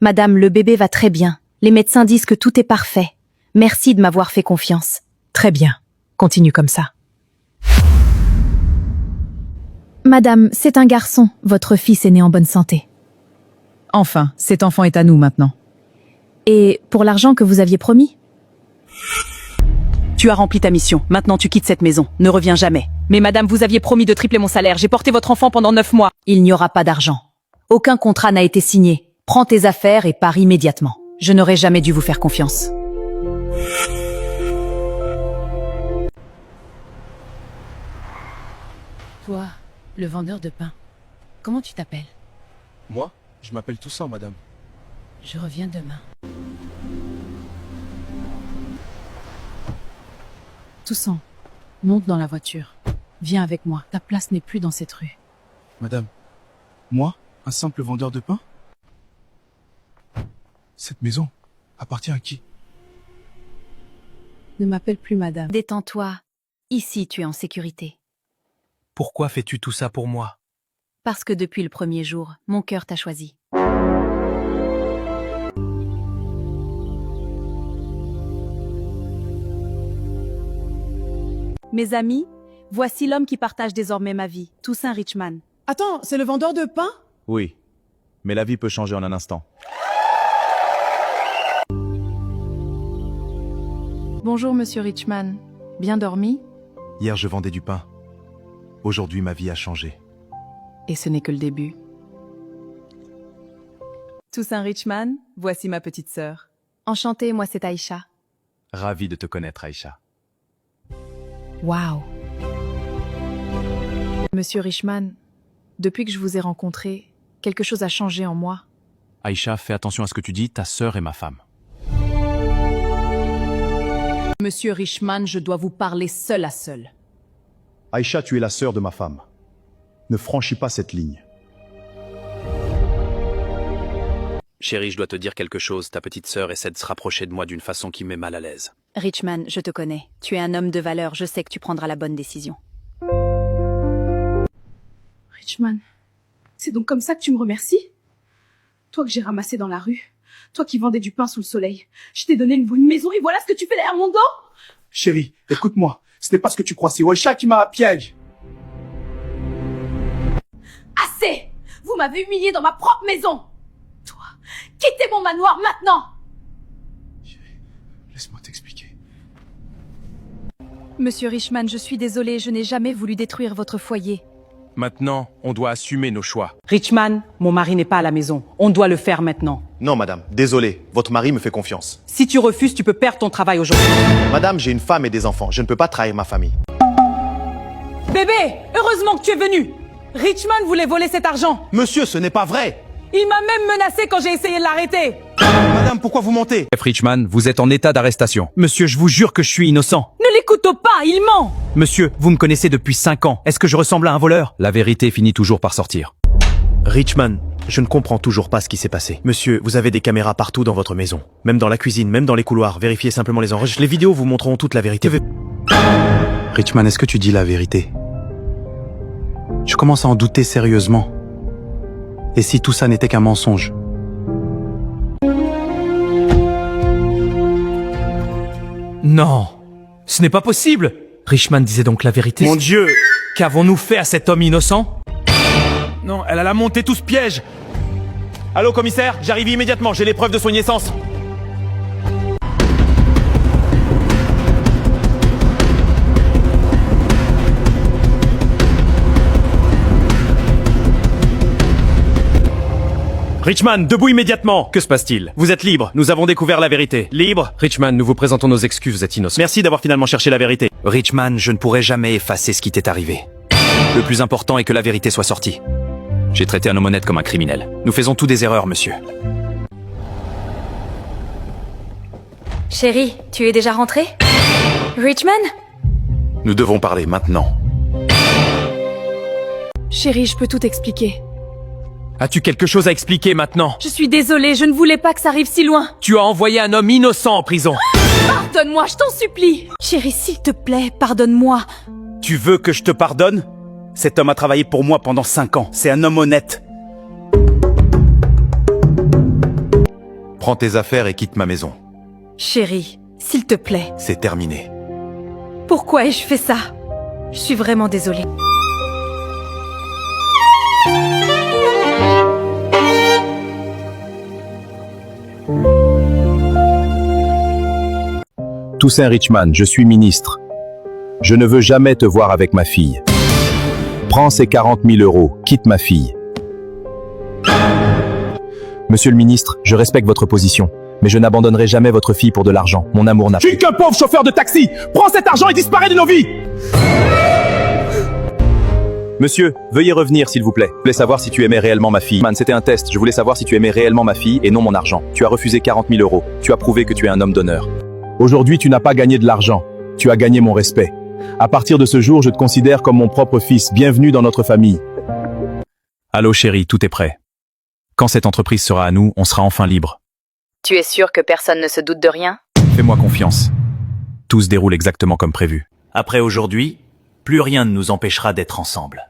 Madame, le bébé va très bien. Les médecins disent que tout est parfait. Merci de m'avoir fait confiance. Très bien. Continue comme ça. Madame, c'est un garçon. Votre fils est né en bonne santé. Enfin, cet enfant est à nous maintenant. Et pour l'argent que vous aviez promis? Tu as rempli ta mission. Maintenant, tu quittes cette maison. Ne reviens jamais. Mais madame, vous aviez promis de tripler mon salaire. J'ai porté votre enfant pendant 9 mois. Il n'y aura pas d'argent. Aucun contrat n'a été signé. Prends tes affaires et pars immédiatement. Je n'aurais jamais dû vous faire confiance. Toi, le vendeur de pain, comment tu t'appelles? Moi, je m'appelle Toussaint, madame. Je reviens demain. Toussaint, monte dans la voiture. Viens avec moi. Ta place n'est plus dans cette rue. Madame, moi, un simple vendeur de pain? Cette maison appartient à qui? Ne m'appelle plus madame. Détends-toi. Ici, tu es en sécurité. Pourquoi fais-tu tout ça pour moi? Parce que depuis le premier jour, mon cœur t'a choisi. Mes amis, voici l'homme qui partage désormais ma vie, Toussaint Richman. Attends, c'est le vendeur de pain? Oui, mais la vie peut changer en un instant. Bonjour, monsieur Richman. Bien dormi? Hier, je vendais du pain. Aujourd'hui, ma vie a changé. Et ce n'est que le début. Toussaint Richman, voici ma petite sœur. Enchantée, moi c'est Aïcha. Ravi de te connaître, Aïcha. Waouh! Monsieur Richman, depuis que je vous ai rencontré, quelque chose a changé en moi. Aïcha, fais attention à ce que tu dis, ta sœur est ma femme. Monsieur Richman, je dois vous parler seul à seul. Aïcha, tu es la sœur de ma femme. Ne franchis pas cette ligne. Chérie, je dois te dire quelque chose. Ta petite sœur essaie de se rapprocher de moi d'une façon qui me met mal à l'aise. Richman, je te connais. Tu es un homme de valeur. Je sais que tu prendras la bonne décision. Richman, c'est donc comme ça que tu me remercies? Toi que j'ai ramassé dans la rue, toi qui vendais du pain sous le soleil, je t'ai donné une bonne maison et voilà ce que tu fais derrière mon dos? Chérie, écoute-moi. Ce n'est pas ce que tu crois, c'est Aïcha qui m'a piégé. Assez! Vous m'avez humilié dans ma propre maison! Toi, quittez mon manoir maintenant! Laisse-moi t'expliquer. Monsieur Richman, je suis désolée, je n'ai jamais voulu détruire votre foyer. Maintenant, on doit assumer nos choix. Richman, mon mari n'est pas à la maison. On doit le faire maintenant. Non, madame, désolé, votre mari me fait confiance. Si tu refuses, tu peux perdre ton travail aujourd'hui. Madame, j'ai une femme et des enfants, je ne peux pas trahir ma famille. Bébé, heureusement que tu es venu. Richman voulait voler cet argent. Monsieur, ce n'est pas vrai! Il m'a même menacé quand j'ai essayé de l'arrêter. Madame, pourquoi vous mentez? Chef Richman, vous êtes en état d'arrestation. Monsieur, je vous jure que je suis innocent. Ne l'écoute pas, il ment. Monsieur, vous me connaissez depuis 5 ans. Est-ce que je ressemble à un voleur? La vérité finit toujours par sortir. Richman, je ne comprends toujours pas ce qui s'est passé. Monsieur, vous avez des caméras partout dans votre maison. Même dans la cuisine, même dans les couloirs. Vérifiez simplement les enregistrements. Les vidéos vous montreront toute la vérité. Richman, est-ce que tu dis la vérité? Je commence à en douter sérieusement. Et si tout ça n'était qu'un mensonge? Non, ce n'est pas possible. Richman disait donc la vérité. Mon Dieu! Qu'avons-nous fait à cet homme innocent? Non, elle a monté tout ce piège. Allô, commissaire? J'arrive immédiatement, j'ai les preuves de son innocence. Richman, debout immédiatement! Que se passe-t-il? Vous êtes libre, nous avons découvert la vérité. Libre? Richman, nous vous présentons nos excuses, vous êtes innocent. Merci d'avoir finalement cherché la vérité. Richman, je ne pourrai jamais effacer ce qui t'est arrivé. Le plus important est que la vérité soit sortie. J'ai traité un homme honnête comme un criminel. Nous faisons tous des erreurs, monsieur. Chérie, tu es déjà rentrée? Richman? Nous devons parler maintenant. Chérie, je peux tout expliquer. As-tu quelque chose à expliquer maintenant? Je suis désolée, je ne voulais pas que ça arrive si loin. Tu as envoyé un homme innocent en prison. Pardonne-moi, je t'en supplie. Chérie, s'il te plaît, pardonne-moi. Tu veux que je te pardonne? Cet homme a travaillé pour moi pendant 5 ans. C'est un homme honnête. Prends tes affaires et quitte ma maison. Chérie, s'il te plaît, C'est terminé. pourquoi ai-je fait ça? Je suis vraiment désolée. Toussaint Richman, je suis ministre. Je ne veux jamais te voir avec ma fille. Prends ces 40 000 euros, quitte ma fille. Monsieur le ministre, je respecte votre position, mais je n'abandonnerai jamais votre fille pour de l'argent. Mon amour n'a Je suis qu'un pauvre chauffeur de taxi. Prends cet argent et disparais de nos vies. Monsieur, veuillez revenir s'il vous plaît. Je voulais savoir si tu aimais réellement ma fille. Man, c'était un test. Je voulais savoir si tu aimais réellement ma fille et non mon argent. Tu as refusé 40 000 euros. Tu as prouvé que tu es un homme d'honneur. Aujourd'hui, tu n'as pas gagné de l'argent. Tu as gagné mon respect. À partir de ce jour, je te considère comme mon propre fils. Bienvenue dans notre famille. Allô chérie, tout est prêt. Quand cette entreprise sera à nous, on sera enfin libre. Tu es sûr que personne ne se doute de rien? Fais-moi confiance. Tout se déroule exactement comme prévu. Après aujourd'hui, plus rien ne nous empêchera d'être ensemble.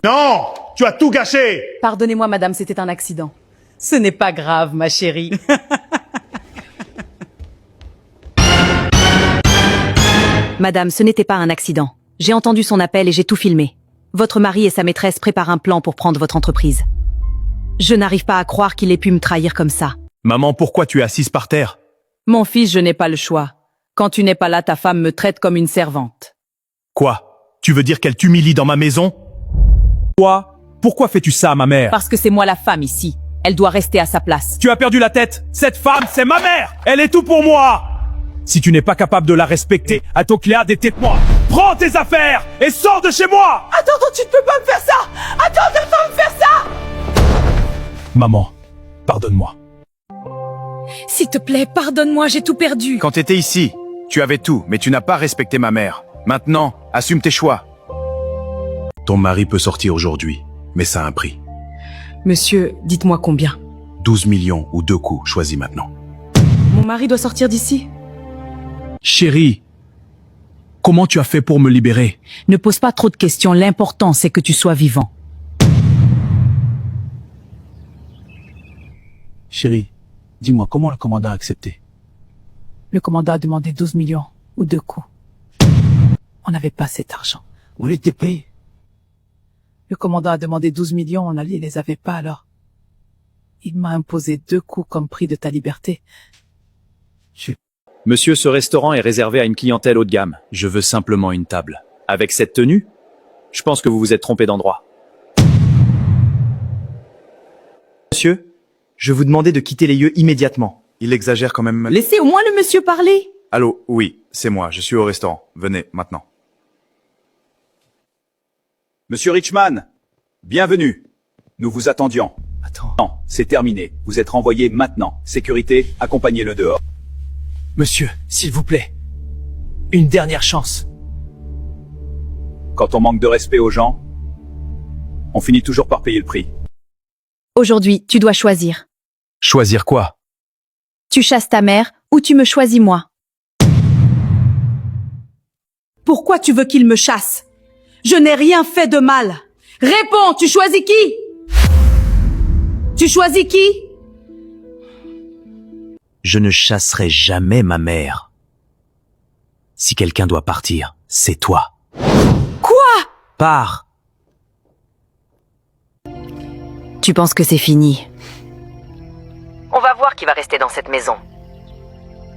Non, tu as tout gâché. Pardonnez-moi, madame, c'était un accident. Ce n'est pas grave, ma chérie. Madame, ce n'était pas un accident. J'ai entendu son appel et j'ai tout filmé. Votre mari et sa maîtresse préparent un plan pour prendre votre entreprise. Je n'arrive pas à croire qu'il ait pu me trahir comme ça. Maman, pourquoi tu es assise par terre? Mon fils, je n'ai pas le choix. Quand tu n'es pas là, ta femme me traite comme une servante. Quoi? Tu veux dire qu'elle t'humilie dans ma maison? Quoi? Pourquoi fais-tu ça à ma mère? Parce que c'est moi la femme ici. Elle doit rester à sa place. Tu as perdu la tête. Cette femme, c'est ma mère. Elle est tout pour moi. Si tu n'es pas capable de la respecter, Atocléa, déteste-moi. Prends tes affaires et sors de chez moi. Attends, tu ne peux pas me faire ça. Attends, tu ne peux pas me faire ça. Maman, pardonne-moi. S'il te plaît, pardonne-moi, j'ai tout perdu. Quand t'étais ici, tu avais tout, mais tu n'as pas respecté ma mère. Maintenant, assume tes choix. Ton mari peut sortir aujourd'hui, mais ça a un prix. Monsieur, dites-moi combien. 12 millions ou 2 coups, choisis maintenant. Mon mari doit sortir d'ici. Chérie, comment tu as fait pour me libérer? Ne pose pas trop de questions, l'important c'est que tu sois vivant. Chérie, dis-moi, comment le commandant a accepté? Le commandant a demandé 12 millions ou 2 coups. On n'avait pas cet argent. Vous l'étiez payé? Le commandant a demandé 12 millions, on ne les avait pas alors. Il m'a imposé 2 coups comme prix de ta liberté. Monsieur, ce restaurant est réservé à une clientèle haut de gamme. Je veux simplement une table. Avec cette tenue, je pense que vous vous êtes trompé d'endroit. Monsieur, je vous demandais de quitter les lieux immédiatement. Il exagère quand même. Laissez au moins le monsieur parler. Allô, oui, c'est moi, je suis au restaurant. Venez, maintenant. Monsieur Richman, bienvenue. Nous vous attendions. Attends. Non, c'est terminé. Vous êtes renvoyé maintenant. Sécurité, accompagnez-le dehors. Monsieur, s'il vous plaît. Une dernière chance. Quand on manque de respect aux gens, on finit toujours par payer le prix. Aujourd'hui, tu dois choisir. Choisir quoi? Tu chasses ta mère ou tu me choisis moi. Pourquoi tu veux qu'il me chasse? Je n'ai rien fait de mal. Réponds, tu choisis qui? Tu choisis qui? Je ne chasserai jamais ma mère. Si quelqu'un doit partir, c'est toi. Quoi? Pars. Tu penses que c'est fini? On va voir qui va rester dans cette maison.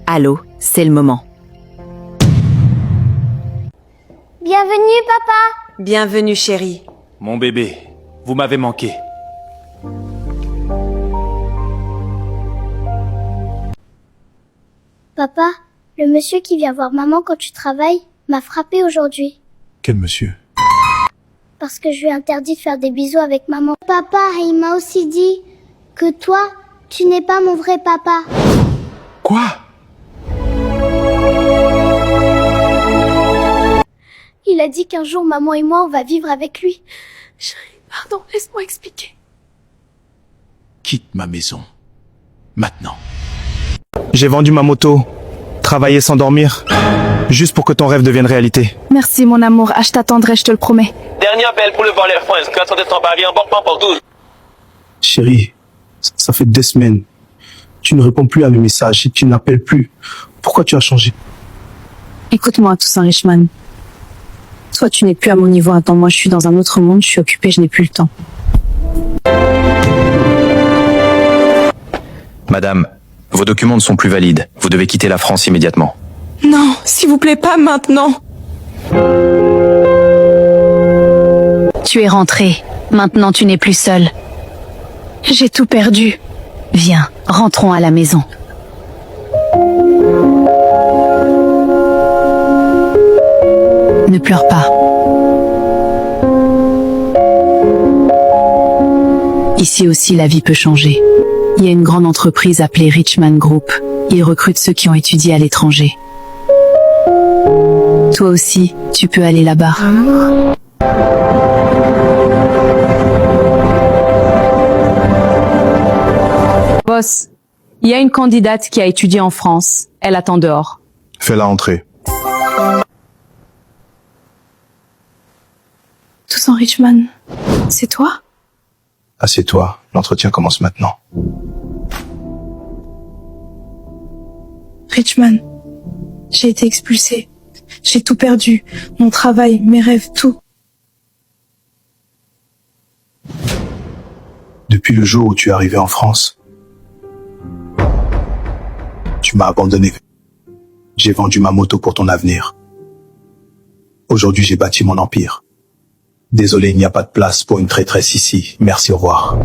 Allô, c'est le moment. Bienvenue, papa. Bienvenue, chérie. Mon bébé, vous m'avez manqué. Papa, le monsieur qui vient voir maman quand tu travailles m'a frappé aujourd'hui. Quel monsieur? Parce que je lui ai interdit de faire des bisous avec maman. Papa, il m'a aussi dit que toi, tu n'es pas mon vrai papa. Quoi? Il a dit qu'un jour, maman et moi, on va vivre avec lui. Chérie, pardon, laisse-moi expliquer. Quitte ma maison. Maintenant. J'ai vendu ma moto, travaillé sans dormir, juste pour que ton rêve devienne réalité. Merci, mon amour. Je t'attendrai, je te le promets. Dernier appel pour le vol Air France. 400 Paris, embarquement pour 12. Chérie, ça fait des semaines. Tu ne réponds plus à mes messages, tu n'appelles plus. Pourquoi tu as changé? Écoute-moi, Toussaint Richman. Toi, tu n'es plus à mon niveau. Attends, moi, je suis dans un autre monde, je suis occupée, je n'ai plus le temps. Madame, vos documents ne sont plus valides. Vous devez quitter la France immédiatement. Non, s'il vous plaît, pas maintenant. Tu es rentré. Maintenant, tu n'es plus seul. J'ai tout perdu. Viens, rentrons à la maison. Ne pleure pas. Ici aussi, la vie peut changer. Il y a une grande entreprise appelée Richman Group. Ils recrutent ceux qui ont étudié à l'étranger. Toi aussi, tu peux aller là-bas. Boss, il y a une candidate qui a étudié en France. Elle attend dehors. Fais-la entrer. Toussaint Richman, c'est toi? Assieds-toi, l'entretien commence maintenant. Richman, j'ai été expulsée. J'ai tout perdu. Mon travail, mes rêves, tout. Depuis le jour où tu es arrivé en France, tu m'as abandonné. J'ai vendu ma moto pour ton avenir. Aujourd'hui, j'ai bâti mon empire. Désolé, il n'y a pas de place pour une traîtresse ici. Merci, au revoir.